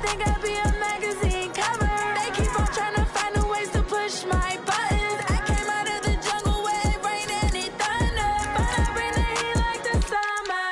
think I'll be a magazine cover. They keep on trying to find a ways to push my buttons. I came out of the jungle where it rained and it thunder, but I bring the heat like the summer.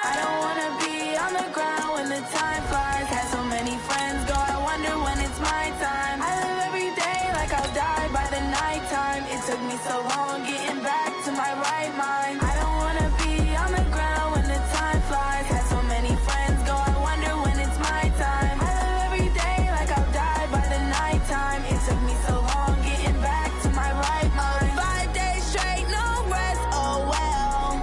I don't wanna be on the ground when the time flies. Had so many friends go, I wonder when it's my time. I live every day like I'll die by the nighttime. It took me so long getting back to my right mind. I don't wanna be on the ground when the time flies. Had so many friends go, I wonder when it's my time. I live every day like I'll die by the nighttime. It took me so long getting back to my right mind. 5 days straight, no rest, oh well.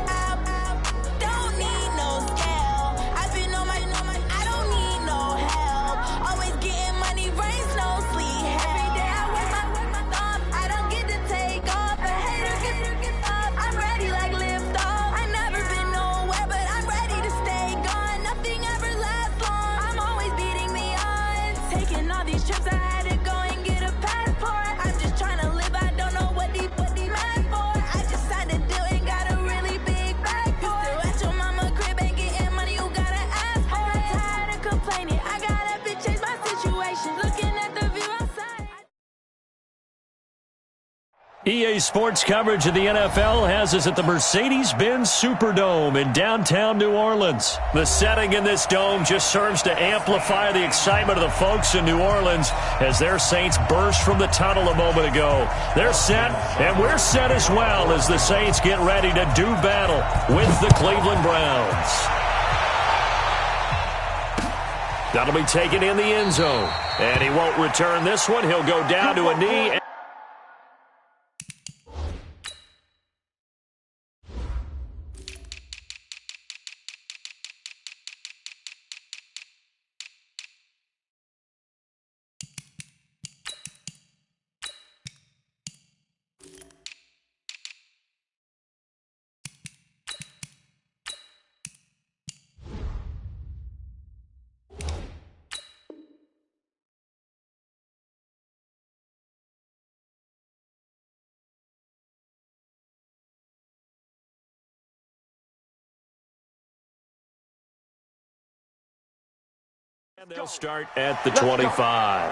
Don't need no scale. I've been on my, I don't need no help. Always getting money, rain, snow, sleet, every day I work my thumb. I don't get to take off. A hater gets up. I'm ready like lift off. I've never been nowhere, but I'm ready to stay gone. Nothing ever lasts long. I'm always beating the odds. Taking all these trips, I had to go and get a passport. I'm just trying to live. I don't know what these mad for. I just signed a deal and got a really big bag for it. Still at your mama crib ain't getting money, you gotta ask for it. Tired of complaining, I gotta change my situation. Looking at the view outside. EA Sports coverage of the NFL has us at the Mercedes-Benz Superdome in downtown New Orleans. The setting in this dome just serves to amplify the excitement of the folks in New Orleans as their Saints burst from the tunnel a moment ago. They're set, and we're set as well as the Saints get ready to do battle with the Cleveland Browns. That'll be taken in the end zone, and he won't return this one. He'll go down to a knee. And they'll start at the 25.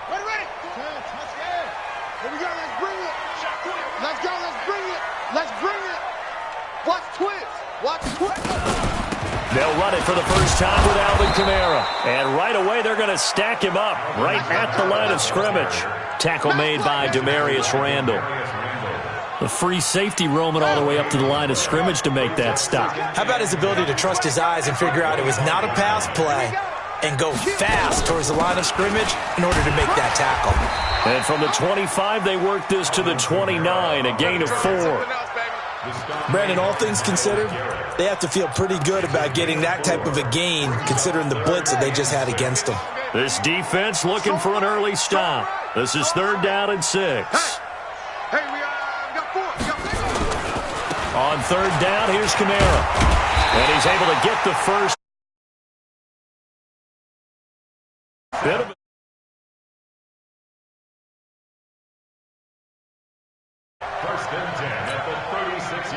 Ready. Let's go. Here we go. Let's bring it. Let's go. Let's bring it. Let's bring it. Watch twist. Watch twist. They'll run it for the first time with Alvin Kamara. And right away, they're going to stack him up right at the line of scrimmage. Tackle made by Demarius Randall. The free safety roaming all the way up to the line of scrimmage to make that stop. How about his ability to trust his eyes and figure out it was not a pass play and go fast towards the line of scrimmage in order to make that tackle. And from the 25, they work this to the 29, a gain of 4. Brandon, all things considered, they have to feel pretty good about getting that type of a gain considering the blitz that they just had against them. This defense looking for an early stop. This is 3rd down and 6. Hey, we got 4. On 3rd down, here's Kamara. And he's able to get the first. Bit of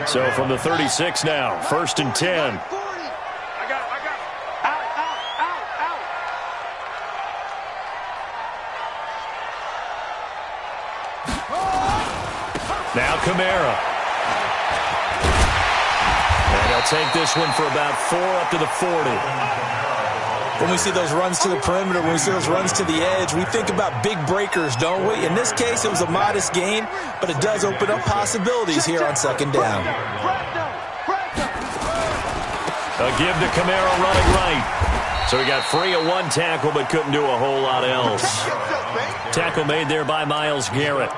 So from the 36 now, 1st and 10. I got it. Out. Now Kamara. And he'll take this one for about 4 up to the 40. When we see those runs to the perimeter, when we see those runs to the edge, we think about big breakers, don't we? In this case, it was a modest gain, but it does open up possibilities here on 2nd down. A give to Kamara running right. So he got free of one tackle, but couldn't do a whole lot else. Tackle made there by Myles Garrett.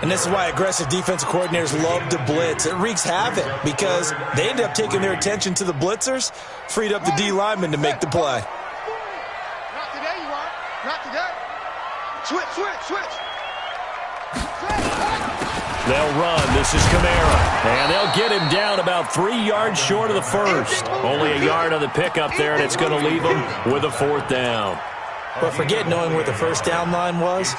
And this is why aggressive defensive coordinators love to blitz. It wreaks havoc because they end up taking their attention to the blitzers, freed up the D lineman to make the play. Not today, you are. Not today. Switch. They'll run. This is Kamara. And they'll get him down about 3 yards short of the first. Only a yard on the pickup there, and it's going to leave him with a 4th down. But forget knowing where the first down line was.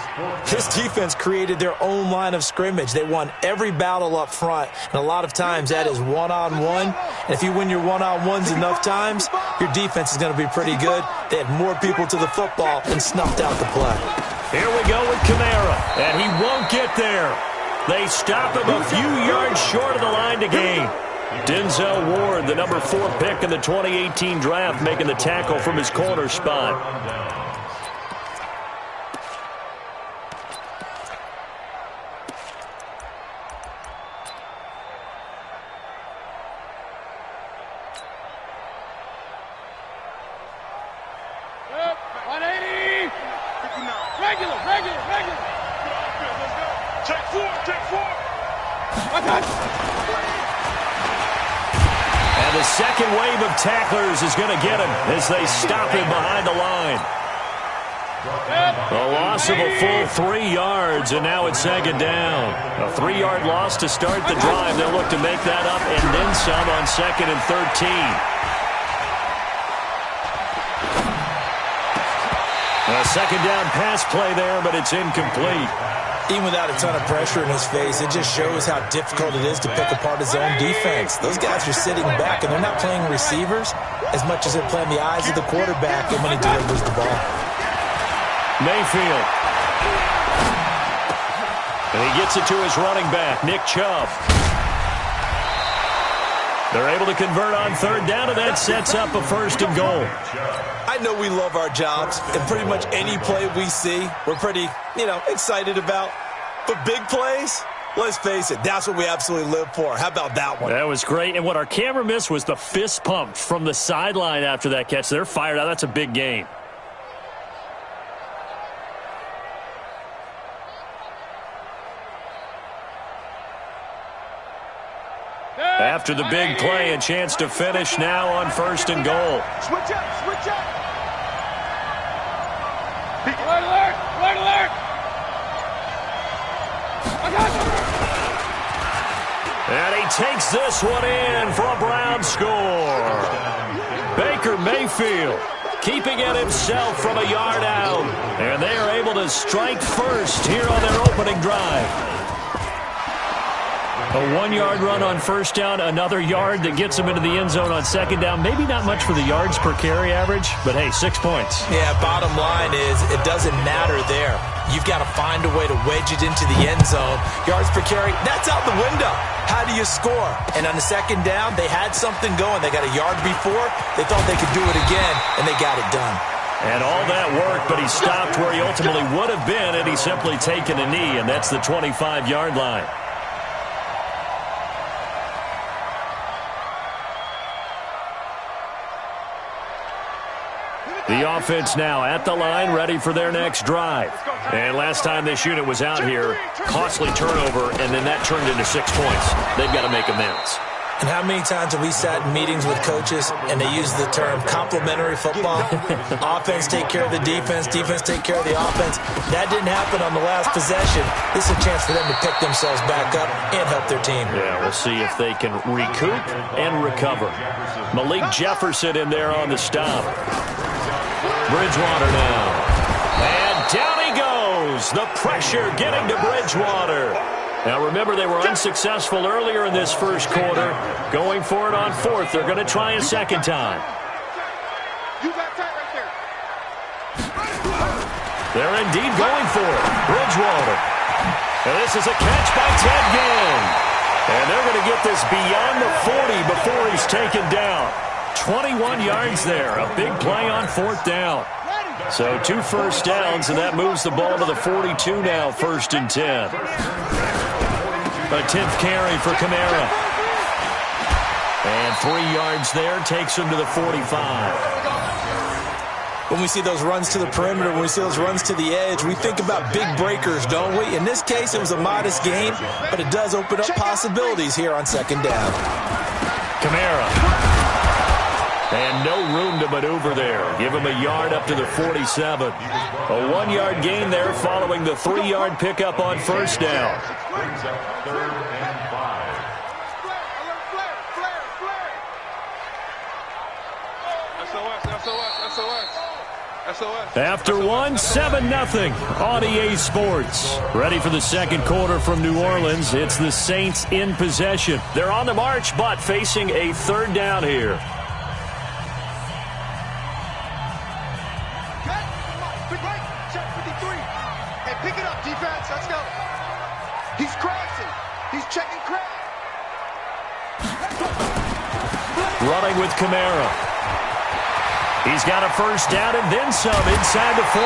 This defense created their own line of scrimmage. They won every battle up front, and a lot of times that is one-on-one. And if you win your one-on-ones enough times, your defense is going to be pretty good. They had more people to the football and snuffed out the play. Here we go with Kamara, and he won't get there. They stop him a few yards short of the line to gain. Denzel Ward, the number 4 pick in the 2018 draft, making the tackle from his corner spot. And the second wave of tacklers is going to get him as they stop him behind the line. A loss of a full 3 yards, and now it's 2nd down. A 3-yard loss to start the drive. They'll look to make that up and then some on 2nd and 13. A 2nd down pass play there, but it's incomplete. Even without a ton of pressure in his face, it just shows how difficult it is to pick apart his own defense. Those guys are sitting back, and they're not playing receivers as much as they're playing the eyes of the quarterback and when he delivers the ball. Mayfield. And he gets it to his running back, Nick Chubb. They're able to convert on 3rd down, and that sets up a 1st and goal. I know we love our jobs, and pretty much any play we see, we're pretty, excited about. But big plays, let's face it, that's what we absolutely live for. How about that one? That was great. And what our camera missed was the fist pump from the sideline after that catch. They're fired out. That's a big game. After the big play, a chance to finish now on 1st and goal. Switch up, switch up. Red alert! Red alert! I got you! And he takes this one in for a Brown score. Baker Mayfield keeping it himself from a yard out. And they are able to strike first here on their opening drive. A 1-yard run on 1st down, another yard that gets them into the end zone on 2nd down. Maybe not much for the yards per carry average, but hey, 6 points. Yeah, bottom line is it doesn't matter there. You've got to find a way to wedge it into the end zone. Yards per carry, that's out the window. How do you score? And on the 2nd down, they had something going. They got a yard before. They thought they could do it again, and they got it done. And all that work, but he stopped where he ultimately would have been, and he's simply taken a knee, and that's the 25-yard line. The offense now at the line, ready for their next drive. And last time this unit was out here, costly turnover, and then that turned into 6 points. They've got to make amends. And how many times have we sat in meetings with coaches and they use the term complementary football? Offense take care of the defense, defense take care of the offense. That didn't happen on the last possession. This is a chance for them to pick themselves back up and help their team. Yeah, we'll see if they can recoup and recover. Malik Jefferson in there on the stop. Bridgewater now. And down he goes. The pressure getting to Bridgewater. Now, remember, they were unsuccessful earlier in this first quarter. Going for it on 4th. They're going to try a 2nd time. You got tight right there. They're indeed going for it. Bridgewater. And this is a catch by Ted Ginn. And they're going to get this beyond the 40 before he's taken down. 21 yards there. A big play on 4th down. So 2 first downs, and that moves the ball to the 42 now, 1st and 10. A 10th carry for Kamara. And 3 yards there takes him to the 45. When we see those runs to the perimeter, when we see those runs to the edge, we think about big breakers, don't we? In this case, it was a modest gain, but it does open up possibilities here on 2nd down. Kamara. And no room to maneuver there. Give him a yard up to the 47. A 1-yard gain there following the 3-yard pickup on first down. Brings up 3rd and 5. After one, 7-0 on EA Sports. Ready for the second quarter from New Orleans. It's the Saints in possession. They're on the march, but facing a 3rd down here. Pick it up, defense. Let's go. He's crossing. He's checking crack. Running with Kamara. He's got a first down and then some inside the 40.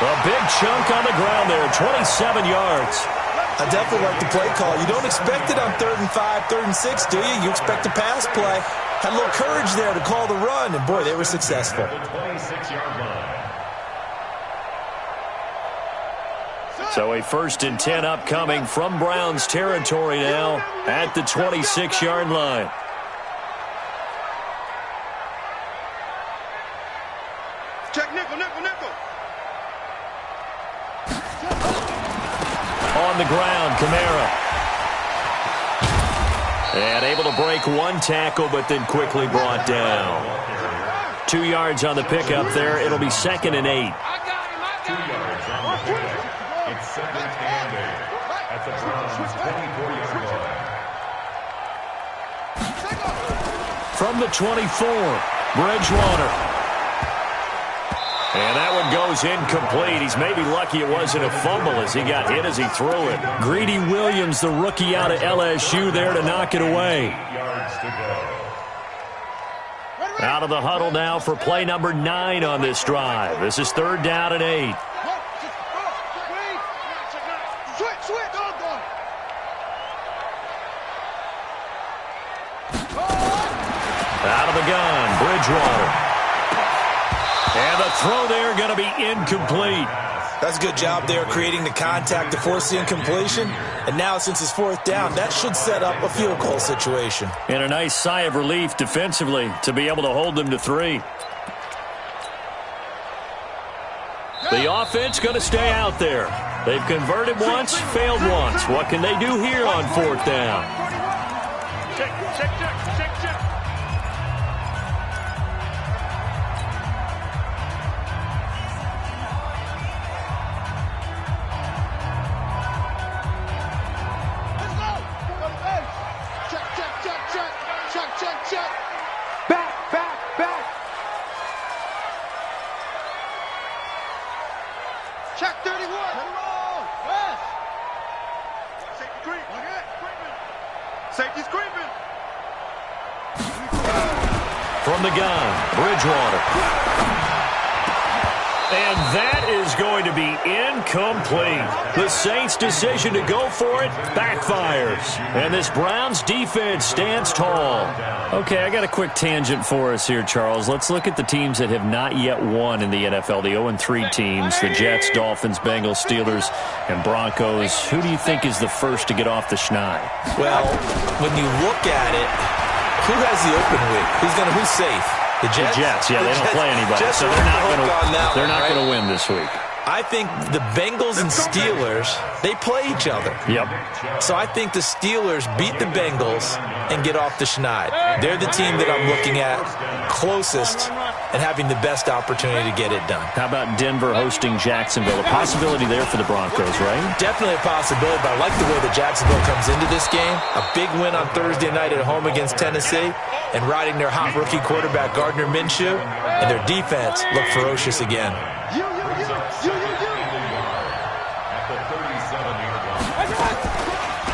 A big chunk on the ground there, 27 yards. I definitely like the play call. You don't expect it on 3rd and 5, 3rd and 6, do you? You expect a pass play. Had a little courage there to call the run, and boy, they were successful. The 26-yard line. So a 1st and 10 upcoming from Browns territory now at the 26-yard line. Check nickel, nickel, nickel. On the ground, Kamara. And able to break one tackle, but then quickly brought down. 2 yards on the pickup there. It'll be 2nd and 8. 2 yards on the pickup. It's 2nd and 8 at the Browns' 24-yard line. From the 24, Bridgewater. And that one goes incomplete. He's maybe lucky it wasn't a fumble as he got hit as he threw it. Greedy Williams, the rookie out of LSU, there to knock it away. 8 yards to go. Out of the huddle now for play number 9 on this drive. This is 3rd down and 8. Out of the gun, Bridgewater. And the throw there going to be incomplete. That's a good job there creating the contact to force the incompletion. And now since it's 4th down, that should set up a field goal situation. And a nice sigh of relief defensively to be able to hold them to 3. The offense going to stay out there. They've converted once, failed once. What can they do here on 4th down? Check. Check 31. West. Safety creep. Safety's creeping. From the gun, Bridgewater. And that is going to be incomplete. The Saints' decision to go for it backfires. And this Browns defense stands tall. Okay, I got a quick tangent for us here, Charles. Let's look at the teams that have not yet won in the NFL. The 0-3 teams, the Jets, Dolphins, Bengals, Steelers, and Broncos. Who do you think is the first to get off the schneid? Well, when you look at it, who has the open week? Who's safe? The Jets? Yeah, they don't play anybody, so they're not going to win this week. I think the Bengals and Steelers, they play each other. Yep. So I think the Steelers beat the Bengals and get off the schneid. They're the team that I'm looking at closest and having the best opportunity to get it done. How about Denver hosting Jacksonville? A possibility there for the Broncos, right? Definitely a possibility, but I like the way that Jacksonville comes into this game. A big win on Thursday night at home against Tennessee and riding their hot rookie quarterback Gardner Minshew, and their defense look ferocious again.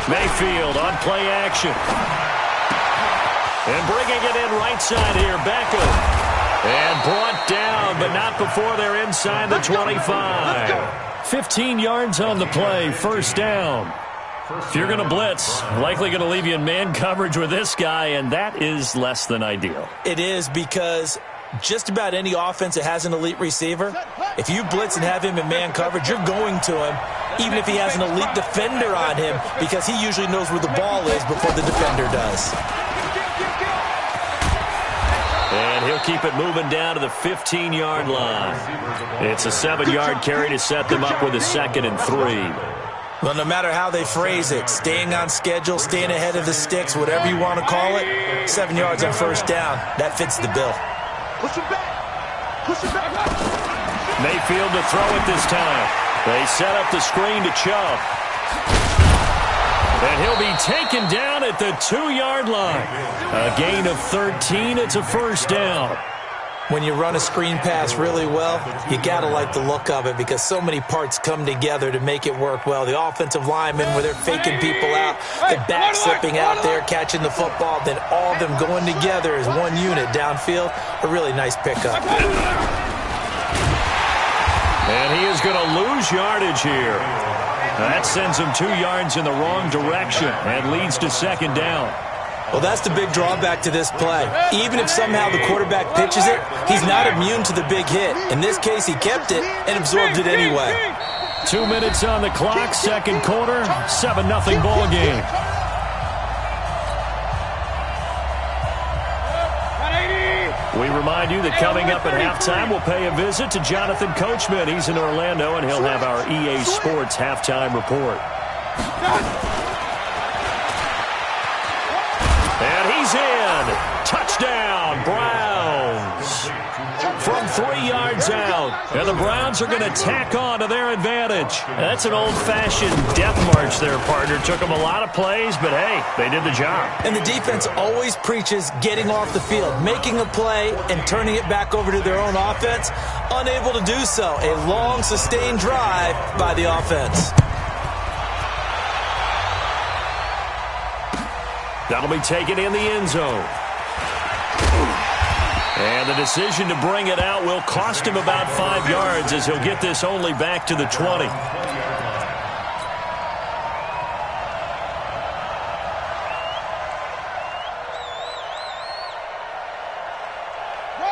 Mayfield on play action. And bringing it in right side here, Beckham. And brought down, but not before they're inside the 25. 15 yards on the play, 1st down. If you're going to blitz, likely going to leave you in man coverage with this guy, and that is less than ideal. It is, because just about any offense that has an elite receiver, if you blitz and have him in man coverage, you're going to him, even if he has an elite defender on him, because he usually knows where the ball is before the defender does. And he'll keep it moving down to the 15-yard line. It's a 7-yard carry to set them up with a 2nd and 3. Well, no matter how they phrase it, staying on schedule, staying ahead of the sticks, whatever you want to call it, 7 yards on first down, that fits the bill. Push him back. Push him back. Mayfield to throw it this time. They set up the screen to Chubb. And he'll be taken down at the 2-yard line. A gain of 13. It's a first down. When you run a screen pass really well, you got to like the look of it because so many parts come together to make it work well. The offensive linemen, where they're faking people out, the back slipping out there, catching the football, then all of them going together as one unit downfield. A really nice pickup. And he is going to lose yardage here. That sends him 2 yards in the wrong direction and leads to 2nd down. Well, that's the big drawback to this play. Even if somehow the quarterback pitches it, he's not immune to the big hit. In this case, he kept it and absorbed it anyway. 2 minutes on the clock, 2nd quarter, 7-0 ball game. We remind you that coming up at halftime, we'll pay a visit to Jonathan Coachman. He's in Orlando, and he'll have our EA Sports halftime report. And he's in. Touchdown, Browns. From 3 yards out. And the Browns are going to tack on to their advantage. That's an old-fashioned death march there, partner. Took them a lot of plays, but hey, they did the job. And the defense always preaches getting off the field, making a play, and turning it back over to their own offense. Unable to do so. A long, sustained drive by the offense. That'll be taken in the end zone. And the decision to bring it out will cost him about 5 yards as he'll get this only back to the 20.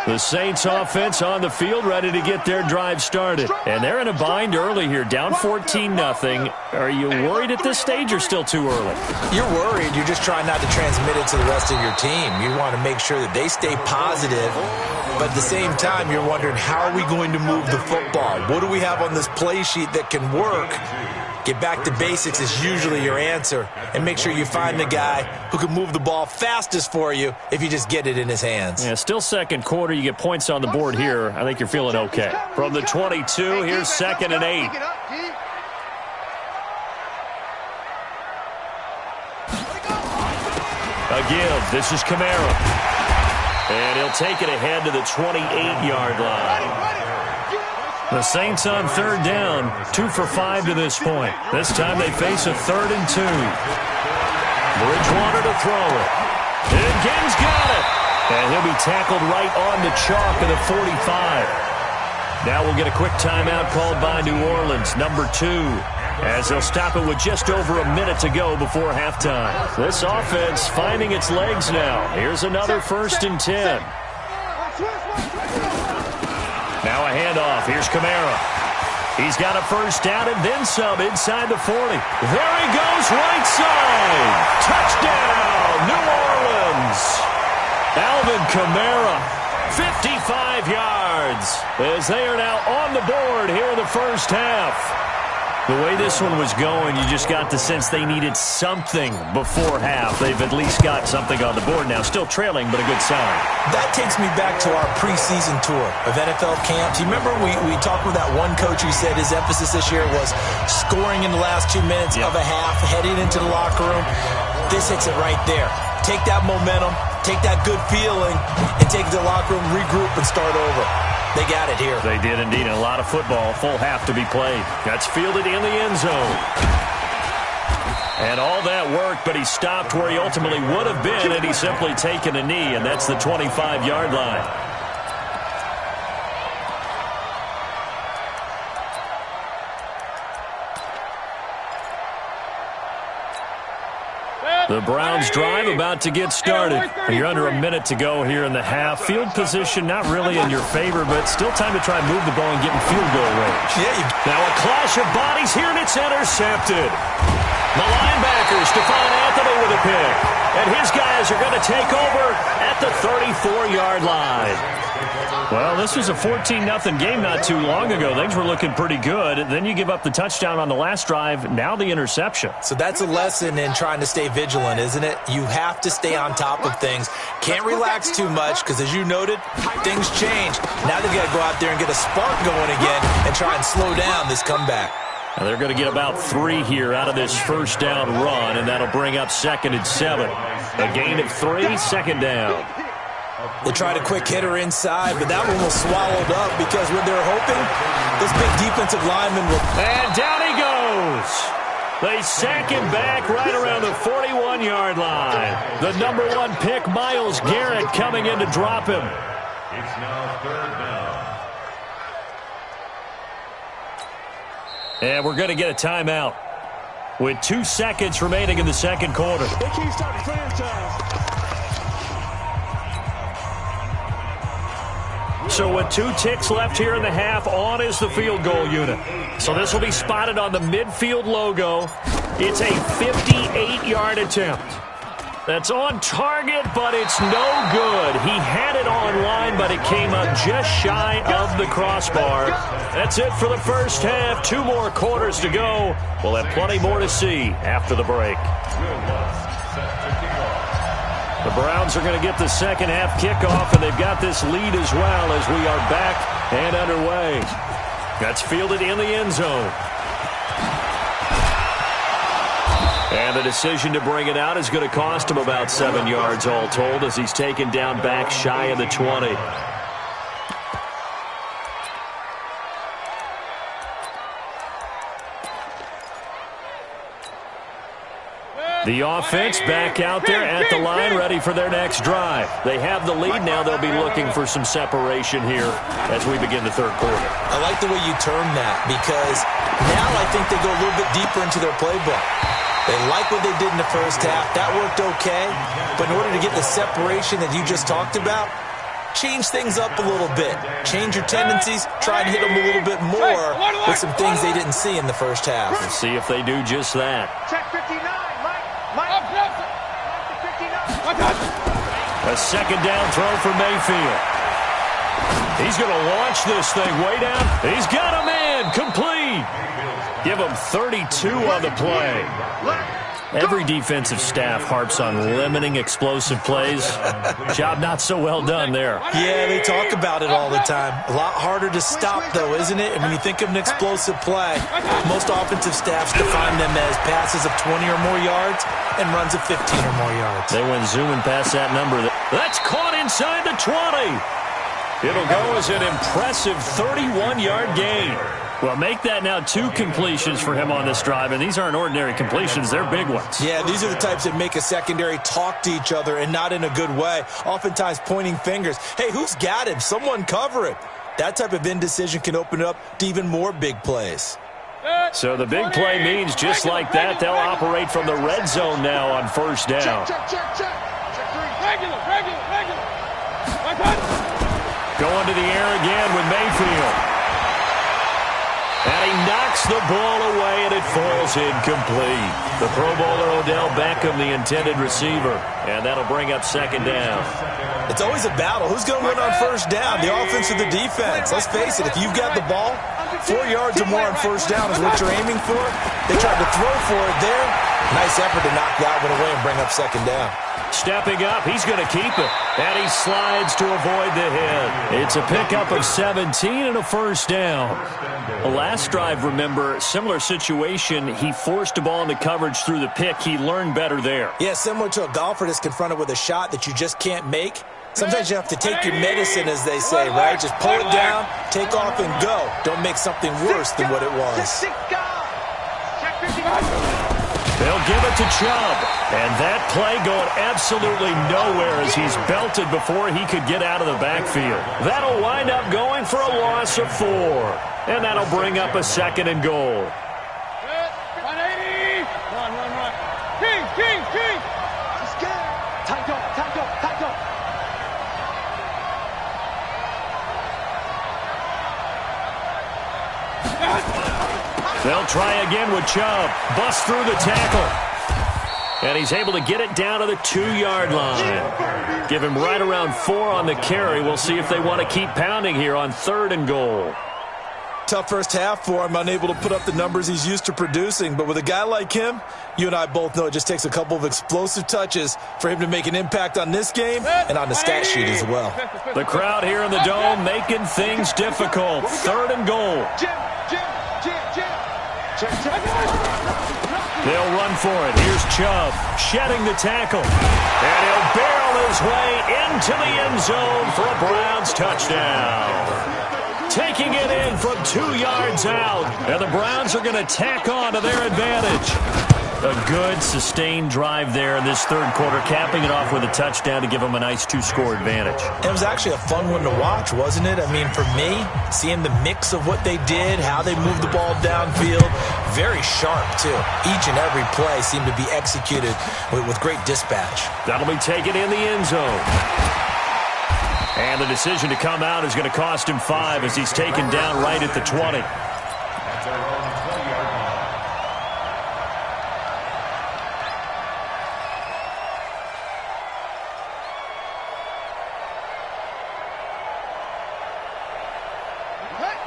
The Saints offense on the field ready to get their drive started. And they're in a bind early here, down 14-0. Are you worried at this stage or still too early? You're worried. You're just trying not to transmit it to the rest of your team. You want to make sure that they stay positive. But at the same time, you're wondering, how are we going to move the football? What do we have on this play sheet that can work? Get back to basics is usually your answer. And make sure you find the guy who can move the ball fastest for you if you just get it in his hands. Yeah, still 2nd quarter. You get points on the board here. I think you're feeling okay. From the 22, here's 2nd and 8. A give. This is Kamara. And he'll take it ahead to the 28-yard line. The Saints on 3rd down, 2 for 5 to this point. This time they face a 3rd and 2. Bridgewater to throw it. And Genn's got it. And he'll be tackled right on the chalk of the 45. Now we'll get a quick timeout called by New Orleans, number 2, as they'll stop it with just over a minute to go before halftime. This offense finding its legs now. Here's another 1st and 10. Now a handoff. Here's Kamara. He's got a 1st down and then some inside the 40. There he goes, right side. Touchdown, New Orleans. Alvin Kamara, 55 yards, as they are now on the board here in the first half. The way this one was going, you just got the sense they needed something before half. They've at least got something on the board now. Still trailing, but a good sign. That takes me back to our preseason tour of NFL camps. You remember we talked with that one coach who said his emphasis this year was scoring in the last 2 minutes of a half, heading into the locker room. This hits it right there. Take that momentum, take that good feeling, and take it to the locker room, regroup, and start over. They got it here. They did indeed. And a lot of football, full half to be played. That's fielded in the end zone. And all that worked, but he stopped where he ultimately would have been, and he's simply taken a knee, and that's the 25-yard line. The Browns drive about to get started. You're under a minute to go here in the half. Field position not really in your favor, but still time to try and move the ball and get in field goal range. Now a clash of bodies here, and it's intercepted. The linebacker, Stephon Anthony with a pick. And his guys are going to take over at the 34-yard line. Well, this was a 14-0 game not too long ago. Things were looking pretty good. Then you give up the touchdown on the last drive. Now the interception. So that's a lesson in trying to stay vigilant, isn't it? You have to stay on top of things. Can't relax too much because, as you noted, things change. Now they've got to go out there and get a spark going again and try and slow down this comeback. Now they're going to get about 3 here out of this first down run, and that'll bring up 2nd and 7. A gain of 3, 2nd down. They tried a quick hitter inside, but that one was swallowed up because when they're hoping, this big defensive lineman will... And down he goes. They sack him back right around the 41-yard line. The number 1 pick, Myles Garrett, coming in to drop him. It's now 3rd down. And we're going to get a timeout with 2 seconds remaining in the second quarter. They can't stop the franchise. So with 2 ticks left here in the half, on is the field goal unit. So this will be spotted on the midfield logo. It's a 58-yard attempt. That's on target, but it's no good. He had it online, but it came up just shy of the crossbar. That's it for the first half. 2 more quarters to go. We'll have plenty more to see after the break. The Browns are going to get the second half kickoff, and they've got this lead as well as we are back and underway. That's fielded in the end zone. And the decision to bring it out is going to cost him about 7 yards all told as he's taken down back shy of the 20. The offense back out there at the line, ready for their next drive. They have the lead now. They'll be looking for some separation here as we begin the third quarter. I like the way you term that because now I think they go a little bit deeper into their playbook. They like what they did in the first half. That worked okay. But in order to get the separation that you just talked about, change things up a little bit. Change your tendencies. Try and hit them a little bit more with some things they didn't see in the first half. Let's see if they do just that. Check 59, Mike. A second down throw for Mayfield. He's going to launch this thing way down. He's got a man complete. Give him 32 on the play. Every defensive staff harps on limiting explosive plays. Job not so well done there. Yeah, they talk about it all the time. A lot harder to stop, though, isn't it? And when you think of an explosive play, most offensive staffs define them as passes of 20 or more yards and runs of 15 or more yards. They went zooming past that number. That's caught inside the 20. It'll go as an impressive 31-yard gain. Well, make that now 2 completions for him on this drive, and these aren't ordinary completions. They're big ones. Yeah, these are the types that make a secondary talk to each other and not in a good way, oftentimes pointing fingers. Hey, who's got him? Someone cover it. That type of indecision can open up to even more big plays. So the big play means just like that, they'll operate from the red zone now on first down. Check. Regular. Going to the air again with Mayfield. And he knocks the ball away, and it falls incomplete. The Pro Bowler Odell Beckham, the intended receiver. And that'll bring up second down. It's always a battle. Who's going to win on first down, the offense or the defense? Let's face it, if you've got the ball, 4 yards or more on first down is what you're aiming for. They tried to throw for it there. Nice effort to knock that one away and bring up second down. Stepping up, he's going to keep it. And he slides to avoid the hit. It's a pickup of 17 and a first down. The last drive, remember, similar situation. He forced a ball into coverage through the pick. He learned better there. Yeah, similar to a golfer that's confronted with a shot that you just can't make. Sometimes you have to take your medicine, as they say, right? Just pull it down, take off, and go. Don't make something worse than what it was. They'll give it to Chubb. And that play going absolutely nowhere as he's belted before he could get out of the backfield. That'll wind up going for a loss of 4. And that'll bring up a second and goal. 180. Run. King. They'll try again with Chubb. Bust through the tackle. And he's able to get it down to the 2-yard line. Give him right around 4 on the carry. We'll see if they want to keep pounding here on 3rd and goal. Tough first half for him, unable to put up the numbers he's used to producing. But with a guy like him, you and I both know it just takes a couple of explosive touches for him to make an impact on this game and on the stat sheet as well. The crowd here in the Dome making things difficult. 3rd and goal. They'll run for it. Here's Chubb shedding the tackle. And he'll barrel his way into the end zone for a Browns touchdown. Taking it in from 2 yards out. And the Browns are going to tack on to their advantage. A good, sustained drive there in this 3rd quarter, capping it off with a touchdown to give them a nice 2-score advantage. It was actually a fun one to watch, wasn't it? I mean, for me, seeing the mix of what they did, how they moved the ball downfield, very sharp, too. Each and every play seemed to be executed with great dispatch. That'll be taken in the end zone. And the decision to come out is going to cost him 5 as he's taken down right at the 20. That's our own 20-yard line.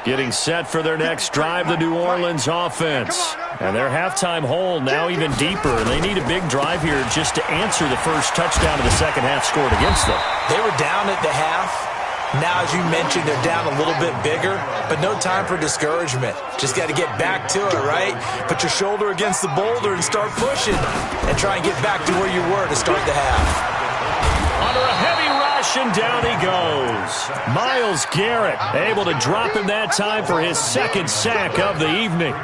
Getting set for their next drive, the New Orleans offense. And their halftime hole now even deeper. And they need a big drive here just to answer the first touchdown of the second half scored against them. They were down at the half. Now, as you mentioned, they're down a little bit bigger, but no time for discouragement. Just got to get back to it, right? Put your shoulder against the boulder and start pushing and try and get back to where you were to start the half. Under a heavy rush, and down he goes. Myles Garrett able to drop him that time for his 2nd sack of the evening.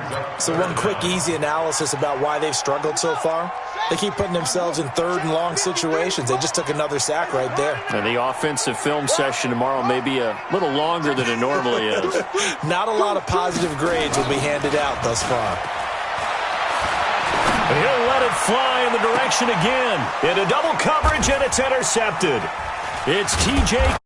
So one quick, easy analysis about why they've struggled so far. They keep putting themselves in 3rd and long situations. They just took another sack right there. And the offensive film session tomorrow may be a little longer than it normally is. Not a lot of positive grades will be handed out thus far. He'll let it fly in the direction again. Into double coverage, and it's intercepted. It's T.J.